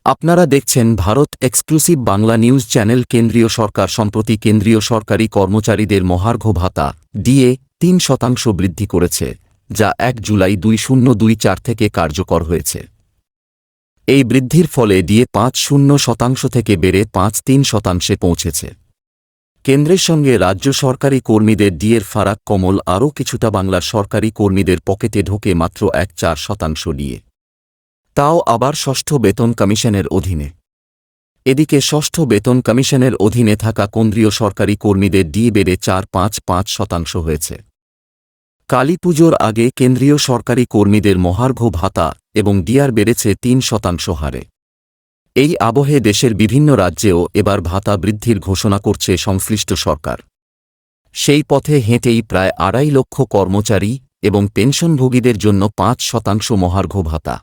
আপনারা দেখছেন Bharat exclusive Bangla news channel. কেন্দ্রীয় সরকার সম্প্রতি কেন্দ্রীয় সরকারি কর্মচারীদের মহার্ঘ ভাতা ডিএ ৩% বৃদ্ধি করেছে, যা ১ জুলাই ২০২৪ থেকে কার্যকর হয়েছে। এই বৃদ্ধির ফলে ডিএ ৫.০% থেকে বেড়ে ৫.৩% পৌঁছেছে। কেন্দ্রের সঙ্গে রাজ্য সরকারি কর্মীদের ডিএর ফারাক কমল আরও কিছুটা বাংলার সরকারি কর্মীদের পকেটে ঢোকে মাত্র ১.৪% ডিএ, তাও আবার ষষ্ঠ বেতন কমিশনের অধীনে। এদিকে ষষ্ঠ বেতন কমিশনের অধীনে থাকা কেন্দ্রীয় সরকারি কর্মীদের ডিএ বেড়ে ৪.৫% হয়েছে। কালী পুজোর আগে কেন্দ্রীয় সরকারি কর্মীদের মহার্ঘ ভাতা এবং ডিআর বেড়েছে ৩% হারে। এই আবহে দেশের বিভিন্ন রাজ্যেও এবার ভাতা বৃদ্ধির ঘোষণা করছে সংশ্লিষ্ট সরকার। সেই পথে হেঁটেই প্রায় ২.৫ লক্ষ কর্মচারী এবং পেনশনভোগীদের জন্য ৫% মহার্ঘ ভাতা।